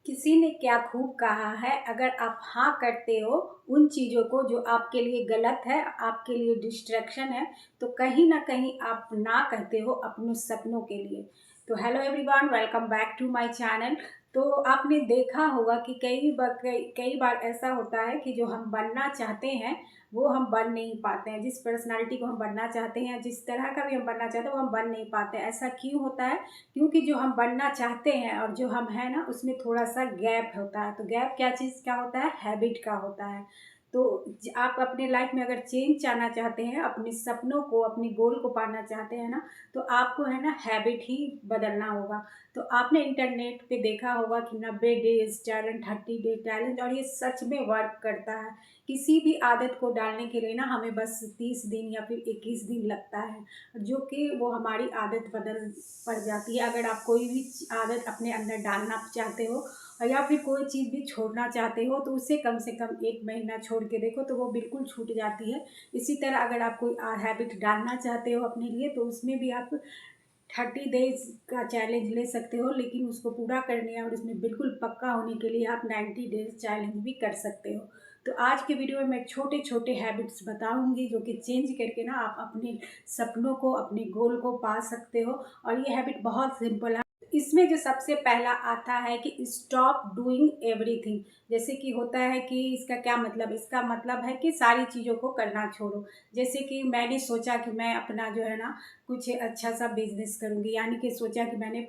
किसी ने क्या खूब कहा है, अगर आप हाँ करते हो उन चीज़ों को जो आपके लिए गलत है, आपके लिए डिस्ट्रैक्शन है, तो कहीं ना कहीं आप ना कहते हो अपने सपनों के लिए। तो hello everyone, welcome back to my channel. तो आपने देखा होगा कि कई बार ऐसा होता है कि जो हम बनना चाहते हैं वो हम बन नहीं पाते हैं। जिस पर्सनालिटी को हम बनना चाहते हैं, जिस तरह का भी हम बनना चाहते हैं, वो हम बन नहीं पाते हैं। ऐसा क्यों होता है? क्योंकि जो हम बनना चाहते हैं और जो हम हैं ना, उसमें थोड़ा सा गैप होता है। तो गैप क्या चीज़ का होता है? हैबिट का होता है। तो आप अपने लाइफ में अगर चेंज चाहना चाहते हैं, अपने सपनों को, अपनी गोल को पाना चाहते हैं ना, तो आपको है ना हैबिट ही बदलना होगा। तो आपने इंटरनेट पे देखा होगा कि 90 डेज चैलेंज, 30 डे चैलेंज, और ये सच में वर्क करता है। किसी भी आदत को डालने के लिए ना हमें बस 30 दिन या फिर 21 दिन लगता है, जो कि वो हमारी आदत बदल पड़ जाती है। अगर आप कोई भी आदत अपने अंदर डालना चाहते हो और या फिर कोई चीज़ भी छोड़ना चाहते हो, तो उसे कम से कम 1 महीना छोड़ के देखो तो वो बिल्कुल छूट जाती है। इसी तरह अगर आप कोई हैबिट डालना चाहते हो अपने लिए, तो उसमें भी आप 30 डेज का चैलेंज ले सकते हो, लेकिन उसको पूरा करने और उसमें बिल्कुल पक्का होने के लिए आप 90 डेज चैलेंज भी कर सकते हो। तो आज के वीडियो में मैं छोटे छोटे हैबिट्स बताऊंगी जो कि चेंज करके ना आप अपने सपनों को, अपने गोल को पा सकते हो। और ये हैबिट बहुत सिंपल है। इसमें जो सबसे पहला आता है कि स्टॉप डूइंग एवरीथिंग। जैसे कि होता है कि इसका क्या मतलब? इसका मतलब है कि सारी चीज़ों को करना छोड़ो। जैसे कि मैंने सोचा कि मैं अपना जो है ना कुछ अच्छा सा बिजनेस करूँगी, यानी कि सोचा कि मैंने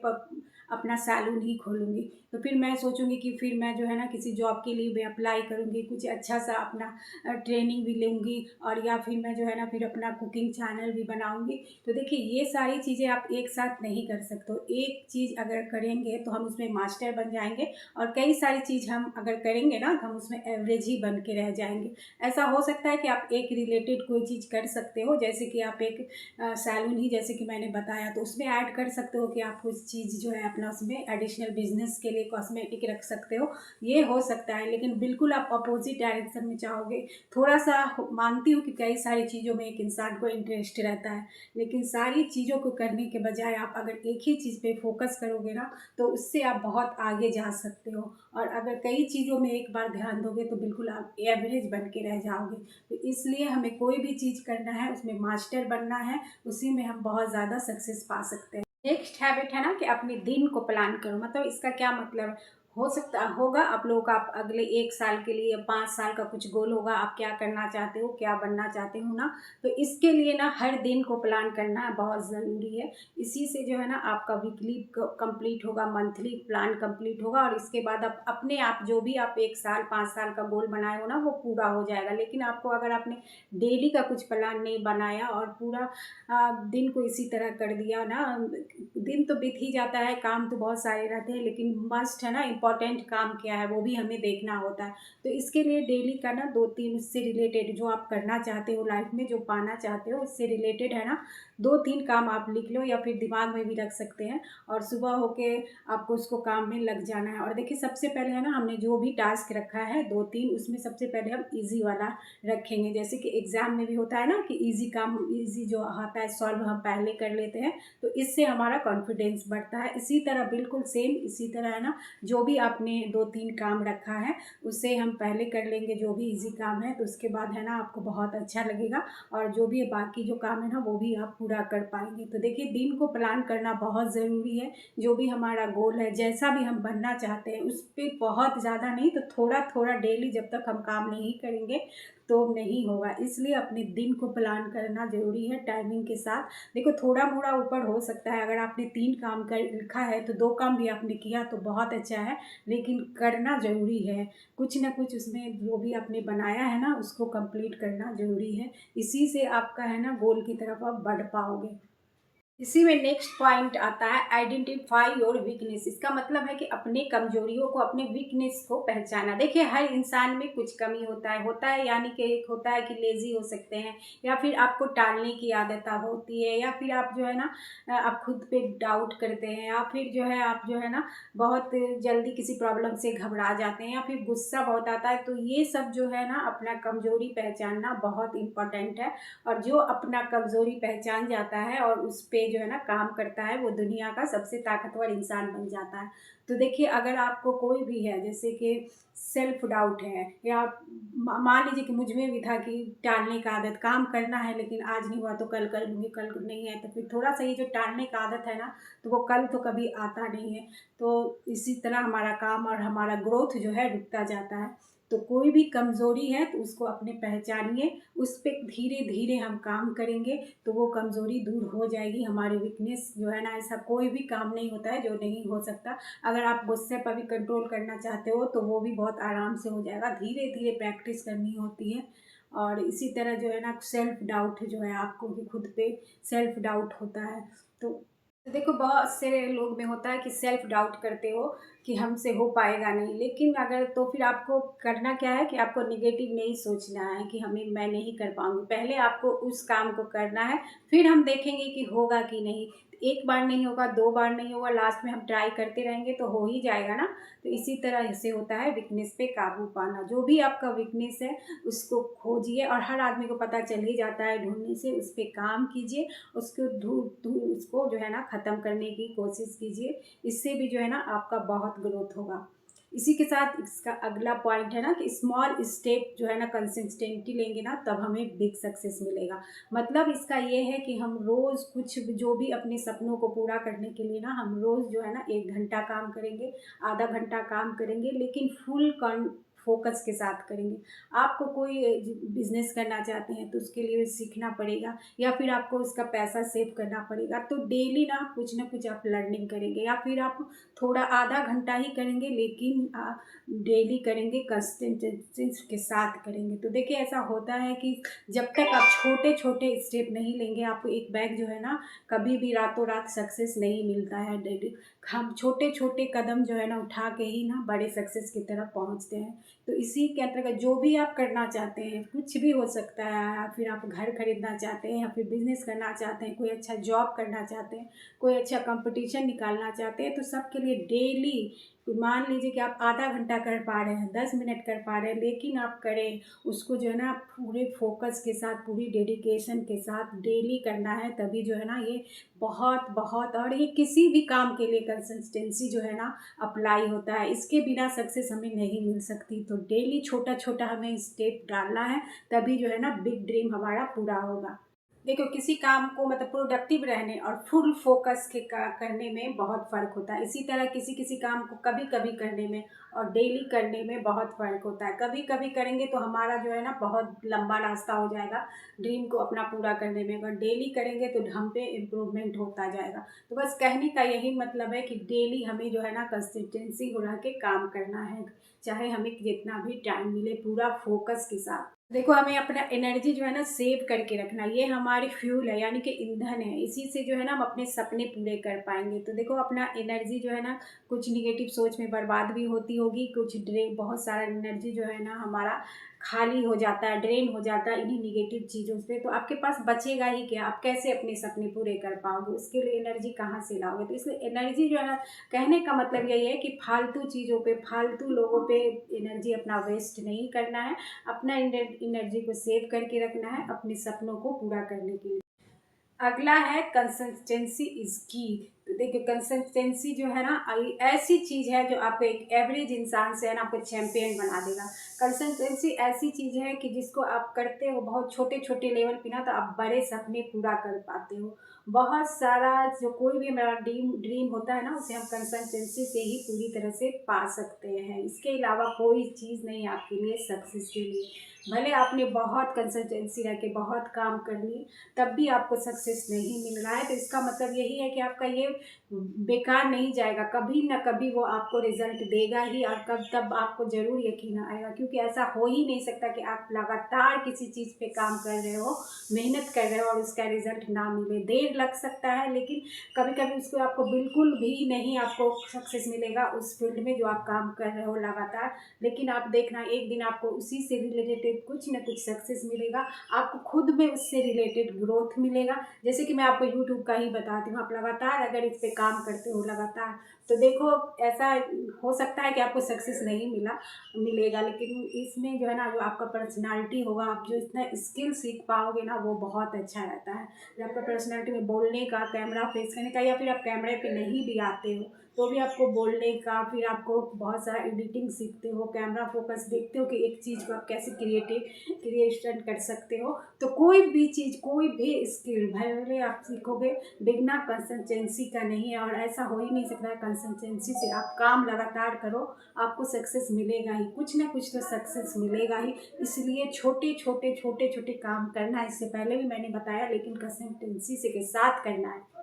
अपना सैलून ही खोलूँगी। तो फिर मैं सोचूंगी कि फिर मैं जो है ना किसी जॉब के लिए भी अप्लाई करूँगी, कुछ अच्छा सा अपना ट्रेनिंग भी लूँगी, और या फिर मैं जो है ना फिर अपना कुकिंग चैनल भी बनाऊँगी। तो देखिए, ये सारी चीज़ें आप एक साथ नहीं कर सकते हो। एक चीज़ अगर करेंगे तो हम उसमें मास्टर बन जाएंगे, और कई सारी चीज़ हम अगर करेंगे ना तो हम उसमें एवरेज ही बन के रह जाएंगे। ऐसा हो सकता है कि आप एक रिलेटेड कोई चीज़ कर सकते हो, जैसे कि आप एक सैलून ही, जैसे कि मैंने बताया, तो उसमें ऐड कर सकते हो कि आप कुछ चीज़ जो है अपना उसमें एडिशनल बिजनेस के लिए कॉस्मेटिक रख सकते हो। ये हो सकता है, लेकिन बिल्कुल आप अपोजिट डायरेक्शन में चाहोगे। थोड़ा सा मानती हूँ कि कई सारी चीज़ों में एक इंसान को इंटरेस्ट रहता है, लेकिन सारी चीज़ों को करने के बजाय आप अगर एक ही चीज़ पे फोकस करोगे ना, तो उससे आप बहुत आगे जा सकते हो। और अगर कई चीज़ों में एक बार ध्यान दोगे तो बिल्कुल आप एवरेज बन के रह जाओगे। तो इसलिए हमें कोई भी चीज़ करना है उसमें मास्टर बनना है, उसी में हम बहुत ज़्यादा सक्सेस पा सकते हैं। नेक्स्ट हैबिट है ना कि अपने दिन को प्लान करो। मतलब इसका क्या मतलब है? हो सकता होगा आप लोगों का, आप अगले 1 साल के लिए, 5 साल का कुछ गोल होगा, आप क्या करना चाहते हो, क्या बनना चाहते हो ना। तो इसके लिए ना हर दिन को प्लान करना बहुत ज़रूरी है। इसी से जो है ना आपका वीकली कंप्लीट होगा, मंथली प्लान कंप्लीट होगा, और इसके बाद आप अपने आप जो भी आप 1 साल, 5 साल का गोल बनाए हो ना, वो पूरा हो जाएगा। लेकिन आपको अगर आपने डेली का कुछ प्लान नहीं बनाया और पूरा दिन को इसी तरह कर दिया ना, दिन तो बीत ही जाता है, काम तो बहुत सारे रहते हैं, लेकिन मस्ट है ना, इम्पॉर्टेंट काम क्या है वो भी हमें देखना होता है। तो इसके लिए डेली का ना 2-3 उससे रिलेटेड जो आप करना चाहते हो लाइफ में, जो पाना चाहते हो, उससे रिलेटेड है ना 2-3 काम आप लिख लो, या फिर दिमाग में भी रख सकते हैं। और सुबह होके आपको उसको काम में लग जाना है। और देखिए, सबसे पहले है ना हमने जो भी टास्क रखा है 2-3, उसमें सबसे पहले हम इजी वाला रखेंगे। जैसे कि एग्जाम में भी होता है ना कि इजी काम, इजी जो आता है सॉल्व हम पहले कर लेते हैं, तो इससे हमारा कॉन्फिडेंस बढ़ता है। इसी तरह बिल्कुल सेम इसी तरह है ना, जो भी आपने 2-3 काम रखा है उसे हम पहले कर लेंगे, जो भी इजी काम है, तो उसके बाद है ना आपको बहुत अच्छा लगेगा, और जो भी बाकी जो काम है ना वो भी आप पूरा कर पाएंगे। तो देखिए, दिन को प्लान करना बहुत ज़रूरी है। जो भी हमारा गोल है, जैसा भी हम बनना चाहते हैं, उस पर बहुत ज़्यादा नहीं तो थोड़ा थोड़ा डेली जब तक हम काम नहीं करेंगे तो नहीं होगा। इसलिए अपने दिन को प्लान करना ज़रूरी है टाइमिंग के साथ। देखो, थोड़ा मोड़ा ऊपर हो सकता है, अगर आपने 3 काम कर लिखा है तो 2 काम भी आपने किया तो बहुत अच्छा है, लेकिन करना ज़रूरी है। कुछ ना कुछ उसमें जो भी आपने बनाया है ना उसको कंप्लीट करना ज़रूरी है। इसी से आपका है ना गोल की तरफ आप बढ़ पाओगे। इसी में नेक्स्ट पॉइंट आता है आइडेंटिफाई योर वीकनेस। इसका मतलब है कि अपने कमजोरियों को, अपने वीकनेस को पहचाना। देखिए, हर इंसान में कुछ कमी होता है, यानी कि एक होता है कि लेजी हो सकते हैं, या फिर आपको टालने की आदत होती है, या फिर आप जो है ना आप खुद पे डाउट करते हैं, या फिर जो है आप जो है ना बहुत जल्दी किसी प्रॉब्लम से घबरा जाते हैं, या फिर गुस्सा बहुत आता है। तो ये सब जो है ना अपना कमजोरी पहचानना बहुत इम्पोर्टेंट है। और जो अपना कमजोरी पहचान जाता है और उस पे पे जो है ना काम करता है वो दुनिया का सबसे ताकतवर इंसान बन जाता है। तो देखिए, अगर आपको कोई भी है जैसे कि सेल्फ डाउट है, या मान लीजिए कि मुझ में भी था कि टालने का आदत, काम करना है लेकिन आज नहीं हुआ तो कल कर लूँगी, कल नहीं है तो फिर थोड़ा सा ये जो टालने का आदत है ना, तो वो कल तो कभी आता नहीं है। तो इसी तरह हमारा काम और हमारा ग्रोथ जो है रुकता जाता है। तो कोई भी कमज़ोरी है तो उसको अपने पहचानिए, उस पे धीरे धीरे हम काम करेंगे तो वो कमज़ोरी दूर हो जाएगी। हमारी वीकनेस जो है ना, ऐसा कोई भी काम नहीं होता है जो नहीं हो सकता। अगर आप गुस्से पर भी कंट्रोल करना चाहते हो तो वो भी बहुत आराम से हो जाएगा। धीरे धीरे प्रैक्टिस करनी होती है। और इसी तरह जो है ना, सेल्फ डाउट जो है, आपको भी खुद पे सेल्फ डाउट होता है। तो देखो, बहुत से लोग में होता है कि सेल्फ डाउट करते हो कि हमसे हो पाएगा नहीं, लेकिन अगर तो फिर आपको करना क्या है कि आपको निगेटिव नहीं सोचना है कि हमें मैं नहीं कर पाऊंगी। पहले आपको उस काम को करना है, फिर हम देखेंगे कि होगा कि नहीं। एक बार नहीं होगा, दो बार नहीं होगा, लास्ट में हम ट्राई करते रहेंगे तो हो ही जाएगा ना। तो इसी तरह से होता है वीकनेस पे काबू पाना। जो भी आपका वीकनेस है उसको खोजिए, और हर आदमी को पता चल ही जाता है ढूंढने से। उस पर काम कीजिए, उसको जो है ना ख़त्म करने की कोशिश कीजिए। इससे भी जो है ना आपका बहुत ग्रोथ होगा। इसी के साथ इसका अगला पॉइंट है ना कि स्मॉल स्टेप जो है ना कंसिस्टेंटली लेंगे ना, तब हमें बिग सक्सेस मिलेगा। मतलब इसका ये है कि हम रोज़ कुछ जो भी अपने सपनों को पूरा करने के लिए ना, हम रोज़ जो है ना 1 घंटा काम करेंगे, आधा घंटा काम करेंगे, लेकिन फुल फोकस के साथ करेंगे। आपको कोई बिजनेस करना चाहते हैं तो उसके लिए सीखना पड़ेगा, या फिर आपको उसका पैसा सेव करना पड़ेगा, तो डेली ना कुछ आप लर्निंग करेंगे, या फिर आप थोड़ा आधा घंटा ही करेंगे लेकिन डेली करेंगे, कंसिस्टेंसी के साथ करेंगे। तो देखिए, ऐसा होता है कि जब तक आप छोटे छोटे स्टेप नहीं लेंगे, आपको एक बैग जो है ना कभी भी रातों रात सक्सेस नहीं मिलता है। हम छोटे छोटे कदम जो है ना उठा के ही ना बड़े सक्सेस की तरफ पहुंचते हैं। तो इसी के अंतर्गत जो भी आप करना चाहते हैं, कुछ भी हो सकता है, या फिर आप घर खरीदना चाहते हैं, या फिर बिजनेस करना चाहते हैं, कोई अच्छा जॉब करना चाहते हैं, कोई अच्छा कंपटीशन निकालना चाहते हैं, तो सबके लिए डेली मान लीजिए कि आप आधा घंटा कर पा रहे हैं, 10 मिनट कर पा रहे हैं, लेकिन आप करें उसको जो है ना पूरे फोकस के साथ, पूरी डेडिकेशन के साथ डेली करना है। तभी जो है ना ये बहुत बहुत, और ये किसी भी काम के लिए कंसिस्टेंसी जो है ना अप्लाई होता है। इसके बिना सक्सेस हमें नहीं मिल सकती। तो डेली छोटा छोटा हमें स्टेप डालना है, तभी जो है ना बिग ड्रीम हमारा पूरा होगा। देखो, किसी काम को मतलब प्रोडक्टिव रहने और फुल फोकस के करने में बहुत फ़र्क होता है। इसी तरह किसी किसी काम को कभी कभी करने में और डेली करने में बहुत फ़र्क होता है। कभी कभी करेंगे तो हमारा जो है ना बहुत लंबा रास्ता हो जाएगा ड्रीम को अपना पूरा करने में, अगर डेली करेंगे तो हम पे इम्प्रूवमेंट होता जाएगा। तो बस कहने का यही मतलब है कि डेली हमें जो है ना कंसिस्टेंसी हो रह के काम करना है, चाहे हमें जितना भी टाइम मिले, पूरा फोकस के साथ। देखो, हमें अपना एनर्जी जो है ना सेव करके रखना, ये हमारी फ्यूल है, यानी कि ईंधन है। इसी से जो है ना हम अपने सपने पूरे कर पाएंगे। तो देखो, अपना एनर्जी जो है ना कुछ निगेटिव सोच में बर्बाद भी होती होगी, कुछ ड्रेन, बहुत सारा एनर्जी जो है ना हमारा खाली हो जाता है, ड्रेन हो जाता है इन्हीं निगेटिव चीज़ों से। तो आपके पास बचेगा ही क्या? आप कैसे अपने सपने पूरे कर पाओगे? उसके लिए एनर्जी कहाँ से लाओगे? तो इसलिए एनर्जी जो है ना, कहने का मतलब यही है कि फालतू चीज़ों पे, फालतू लोगों पे एनर्जी अपना वेस्ट नहीं करना है। अपना एनर्जी को सेव करके रखना है अपने सपनों को पूरा करने के लिए। अगला है कंसिस्टेंसी इज की। तो देखिए, कंसिस्टेंसी जो है ना ऐसी चीज़ है जो आपको एक एवरेज इंसान से है ना आपको चैंपियन बना देगा। कंसिस्टेंसी ऐसी चीज़ है कि जिसको आप करते हो बहुत छोटे छोटे लेवल पे ना, तो आप बड़े सपने पूरा कर पाते हो। बहुत सारा जो कोई भी हमारा ड्रीम ड्रीम होता है ना, उसे हम कंसिस्टेंसी से ही पूरी तरह से पा सकते हैं। इसके अलावा कोई चीज़ नहीं आपके लिए सक्सेस के लिए। भले आपने बहुत कंसिस्टेंसी रह के बहुत काम कर ली, तब भी आपको सक्सेस नहीं मिल रहा है, तो इसका मतलब यही है कि आपका ये बेकार नहीं जाएगा। कभी ना कभी वो आपको रिजल्ट देगा ही, और कब तब आपको ज़रूर यकीन आएगा। क्योंकि ऐसा हो ही नहीं सकता कि आप लगातार किसी चीज़ पे काम कर रहे हो, मेहनत कर रहे हो, और उसका रिजल्ट ना मिले। देर लग सकता है, लेकिन कभी कभी उसको आपको बिल्कुल भी नहीं आपको सक्सेस मिलेगा उस फील्ड में जो आप काम कर रहे हो लगातार। लेकिन आप देखना, एक दिन आपको उसी से रिलेटेड कुछ ना कुछ सक्सेस मिलेगा, आपको खुद में उससे रिलेटेड ग्रोथ मिलेगा। जैसे कि मैं आपको यूट्यूब का ही बताती हूँ, आप लगातार अगर इस पे काम करते हो, लगातार तो देखो, ऐसा हो सकता है कि आपको सक्सेस नहीं मिलेगा, लेकिन इसमें जो है ना, जो आपका पर्सनालिटी होगा, आप जो इतना स्किल सीख पाओगे ना, वो बहुत अच्छा रहता है। जो आपका पर्सनालिटी में बोलने का, कैमरा फेस करने का, या फिर आप कैमरे पे नहीं भी आते हो तो भी आपको बोलने का, फिर आपको बहुत सारा एडिटिंग सीखते हो, कैमरा फोकस देखते हो कि एक चीज़ को आप कैसे क्रिएशन कर सकते हो। तो कोई भी चीज़, कोई भी स्किल भले आप सीखोगे, बिगना कंसिस्टेंसी का नहीं है, और ऐसा हो ही नहीं सकता है। कंसिस्टेंसी से आप काम लगातार करो, आपको सक्सेस मिलेगा ही, कुछ ना कुछ तो सक्सेस मिलेगा ही। इसलिए छोटे छोटे छोटे छोटे काम करना है, इससे पहले भी मैंने बताया, लेकिन कंसिस्टेंसी से के साथ करना है।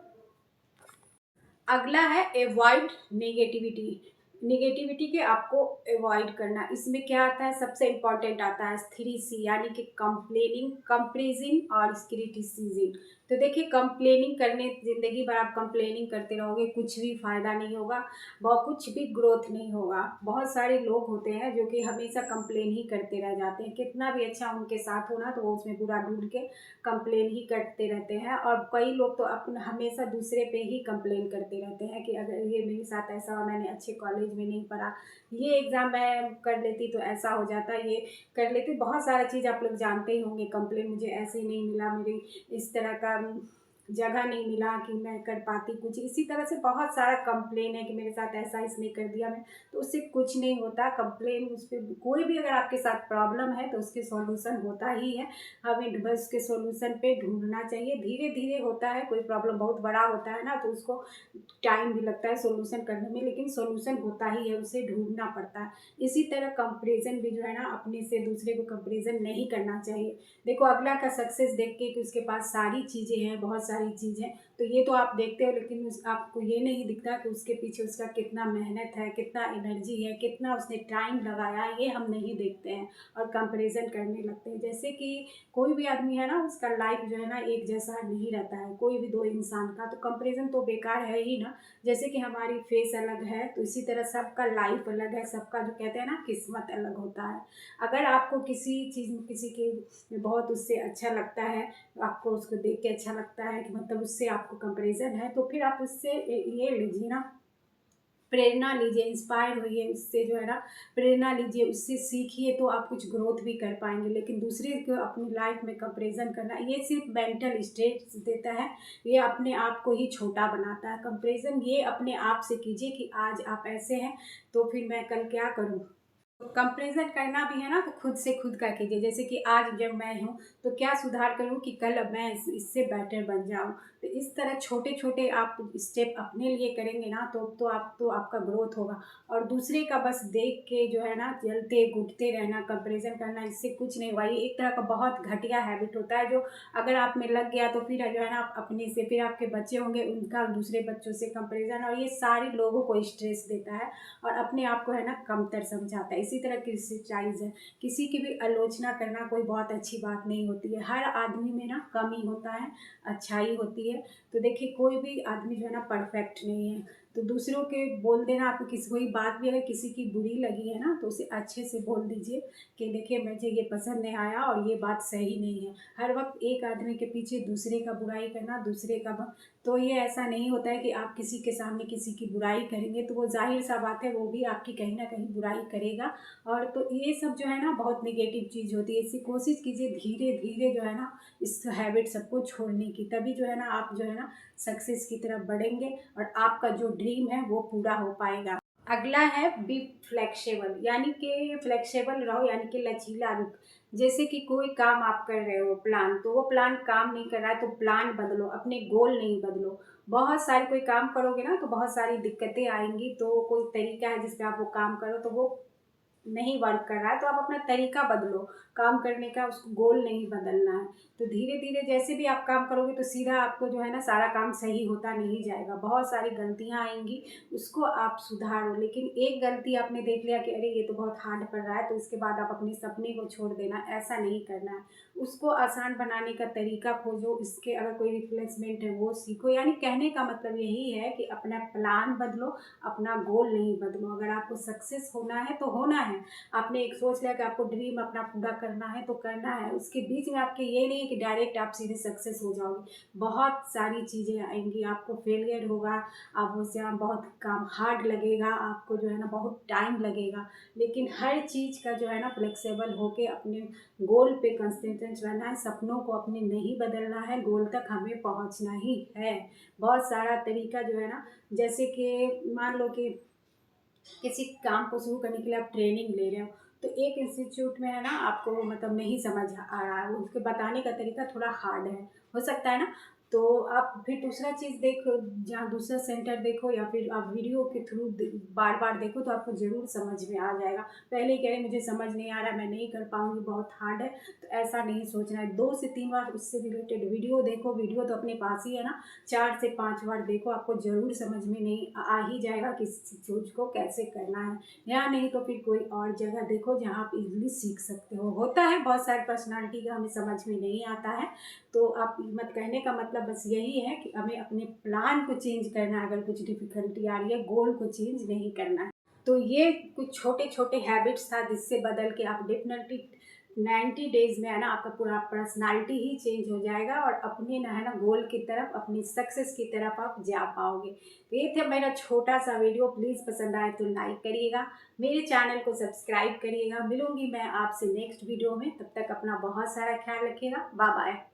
अगला है अवॉइड नेगेटिविटी। नेगेटिविटी के आपको अवॉइड करना, इसमें क्या आता है, सबसे इम्पॉर्टेंट आता है 3C, यानी कि कंप्लेनिंग, कंपेरिजन और क्रिटिसिज्म। तो देखिए, कंप्लेनिंग करने, ज़िंदगी भर आप कंप्लेनिंग करते रहोगे, कुछ भी फ़ायदा नहीं होगा, बहुत कुछ भी ग्रोथ नहीं होगा। बहुत सारे लोग होते हैं जो कि हमेशा कंप्लेन ही करते रह जाते हैं, कितना भी अच्छा उनके साथ हो ना, तो वो उसमें बुरा ढूंढ के कंप्लेन ही करते रहते हैं। और कई लोग तो अपना हमेशा दूसरे पे ही कंप्लेन करते रहते हैं कि अगर ये मेरे साथ ऐसा हुआ, मैंने अच्छे कॉलेज में नहीं पढ़ा, ये एग्ज़ाम मैं कर लेती तो ऐसा हो जाता, ये कर लेती, बहुत सारा चीज़ आप लोग जानते ही होंगे। कंप्लेन, मुझे ऐसे ही नहीं मिला, मेरी इस तरह का जगह नहीं मिला कि मैं कर पाती कुछ, इसी तरह से बहुत सारा कंप्लेन है कि मेरे साथ ऐसा इसने कर दिया। मैं तो उससे कुछ नहीं होता कंप्लेन, उस पर कोई भी अगर आपके साथ प्रॉब्लम है तो उसके सॉल्यूशन होता ही है। हमें बस उसके सॉल्यूशन पे ढूंढना चाहिए, धीरे धीरे होता है। कोई प्रॉब्लम बहुत बड़ा होता है ना, तो उसको टाइम भी लगता है सॉल्यूशन करने में, लेकिन सॉल्यूशन होता ही है, उसे ढूंढना पड़ता है। इसी तरह कंपैरिजन भी जो है ना, अपने से दूसरे को कंपैरिजन नहीं करना चाहिए। देखो, अगला का सक्सेस देख के कि उसके पास सारी चीज़ें हैं, बहुत सारी चीज़ें, तो ये तो आप देखते हो, लेकिन आपको ये नहीं दिखता कि उसके पीछे उसका कितना मेहनत है, कितना एनर्जी है, कितना उसने टाइम लगाया है, ये हम नहीं देखते हैं और कंपैरिजन करने लगते हैं। जैसे कि कोई भी आदमी है ना, उसका लाइफ जो है ना एक जैसा नहीं रहता है, कोई भी दो इंसान का, तो कंपैरिजन तो बेकार है ही ना। जैसे कि हमारी फेस अलग है, तो इसी तरह सबका लाइफ अलग है, सबका जो कहते हैं ना किस्मत अलग होता है। अगर आपको किसी चीज़ में, किसी के बहुत उससे अच्छा लगता है, आपको उसको देख के अच्छा लगता है कि मतलब उससे आपको कंपैरिजन है, तो फिर आप उससे ये लीजिए ना, प्रेरणा लीजिए, इंस्पायर होइए उससे, जो है ना प्रेरणा लीजिए, उससे सीखिए, तो आप कुछ ग्रोथ भी कर पाएंगे। लेकिन दूसरे को अपनी लाइफ में कंपैरिजन करना, ये सिर्फ मेंटल स्ट्रेस देता है, ये अपने आप को ही छोटा बनाता है। कंपैरिजन ये अपने आप से कीजिए कि आज आप ऐसे हैं, तो फिर मैं कल क्या करूं। कंपैरिजन करना भी है ना, तो खुद से खुद का कीजिए। जैसे कि आज जब मैं हूँ, तो क्या सुधार करूँ कि कल अब मैं इससे बेटर बन जाऊँ। तो इस तरह छोटे छोटे आप स्टेप अपने लिए करेंगे ना, तो आपका ग्रोथ होगा। और दूसरे का बस देख के जो है ना जलते घुटते रहना, कंपैरिजन करना, इससे कुछ नहीं हुआ। ये एक तरह का बहुत घटिया हैबिट होता है, जो अगर आप में लग गया, तो फिर जो है ना आप अपने से, फिर आपके बच्चे होंगे, उनका दूसरे बच्चों से कंपैरिजन, और ये सारे लोगों को स्ट्रेस देता है और अपने आप को है ना कमतर समझाता है। इसी तरह क्रिटिसाइज है, किसी की भी आलोचना करना कोई बहुत अच्छी बात नहीं होती है। हर आदमी में ना कमी होता है, अच्छाई होती है। तो देखिए, कोई भी आदमी जो है ना परफेक्ट नहीं है। तो दूसरों के बोल देना, आपको किसी कोई बात भी अगर किसी की बुरी लगी है ना, तो उसे अच्छे से बोल दीजिए कि देखिए, मुझे ये पसंद नहीं आया और ये बात सही नहीं है। हर वक्त एक आदमी के पीछे दूसरे का बुराई करना, दूसरे का तो ये ऐसा नहीं होता है कि आप किसी के सामने किसी की बुराई करेंगे, तो वो जाहिर सा बात है, वो भी आपकी कहीं ना कहीं बुराई करेगा। और तो ये सब जो है ना बहुत नेगेटिव चीज़ होती है। इससे कोशिश कीजिए धीरे धीरे जो है ना इस हैबिट सबको छोड़ने की, तभी जो है ना आप जो है ना सक्सेस की तरफ बढ़ेंगे और आपका जो ड्रीम है वो पूरा हो पाएगा। अगला है बी फ्लेक्सिबल, यानी कि फ्लेक्सिबल रहो, यानी कि लचीला रुख। जैसे कि कोई काम आप कर रहे हो प्लान, तो वो प्लान काम नहीं कर रहा है, तो प्लान बदलो, अपने गोल नहीं बदलो। बहुत सारी कोई काम करोगे ना, तो बहुत सारी दिक्कतें आएंगी, तो कोई तरीका है जिसपे आप वो काम करो, तो वो नहीं वर्क कर रहा है, तो आप अपना तरीका बदलो काम करने का, उसको गोल नहीं बदलना है। तो धीरे धीरे जैसे भी आप काम करोगे, तो सीधा आपको जो है ना सारा काम सही होता नहीं जाएगा, बहुत सारी गलतियां आएंगी, उसको आप सुधारो। लेकिन एक गलती आपने देख लिया कि अरे ये तो बहुत हार्ड पड़ रहा है, तो इसके बाद आप अपने सपने को छोड़ देना, ऐसा नहीं करना है। उसको आसान बनाने का तरीका खोजो, इसके अगर कोई रिप्लेसमेंट है वो सीखो। यानी कहने का मतलब यही है कि अपना प्लान बदलो, अपना गोल नहीं बदलो। अगर आपको सक्सेस होना है तो होना है, है, आपने एक सोच लिया कि आपको ड्रीम अपना पूरा करना है तो करना है। उसके बीच में आपके ये नहीं है कि डायरेक्ट आप सीधे सक्सेस हो जाओगे, बहुत सारी चीज़ें आएंगी, आपको फेलियर होगा, आप उससे बहुत काम हार्ड लगेगा, आपको जो है ना बहुत टाइम लगेगा, लेकिन हर चीज़ का जो है ना फ्लेक्सिबल होके अपने गोल पे कंसंट्रेट रहना है, सपनों को अपने नहीं बदलना है, गोल तक हमें पहुंचना ही है। बहुत सारा तरीका जो है ना, जैसे कि मान लो कि किसी काम को शुरू करने के लिए आप ट्रेनिंग ले रहे हो, तो एक इंस्टीट्यूट में है ना आपको मतलब नहीं समझ आ रहा है, उसके बताने का तरीका थोड़ा हार्ड है, हो सकता है ना, तो आप फिर दूसरा चीज़ देखो, जहाँ दूसरा सेंटर देखो या फिर आप वीडियो के थ्रू बार बार देखो तो आपको ज़रूर समझ में आ जाएगा। पहले ही कह रहे मुझे समझ नहीं आ रहा, मैं नहीं कर पाऊँगी, बहुत हार्ड है, तो ऐसा नहीं सोचना है। 2 से 3 बार उससे रिलेटेड वीडियो देखो, वीडियो तो अपने पास ही है ना, 4 से 5 बार देखो, आपको ज़रूर समझ में नहीं आ ही जाएगा कि इस चीज़ को कैसे करना है। या नहीं तो फिर कोई और जगह देखो जहाँ आप इजीली सीख सकते हो। होता है बहुत सारी पर्सनालिटी का हमें समझ में नहीं आता है, तो आप मत, कहने का मतलब बस यही है कि हमें अपने प्लान को चेंज करना है, अगर कुछ डिफ़िकल्टी आ रही है, गोल को चेंज नहीं करना है। तो ये कुछ छोटे छोटे हैबिट्स था जिससे बदल के आप डेफिनेटली 90 डेज में है ना आपका पूरा पर्सनालिटी ही चेंज हो जाएगा और अपने ना है ना गोल की तरफ, अपनी सक्सेस की तरफ आप जा पाओगे। तो ये था मेरा छोटा सा वीडियो, प्लीज़ पसंद आए तो लाइक करिएगा, मेरे चैनल को सब्सक्राइब करिएगा। मिलूंगी मैं आपसे नेक्स्ट वीडियो में, तब तक अपना बहुत सारा ख्याल रखिएगा। Bye bye.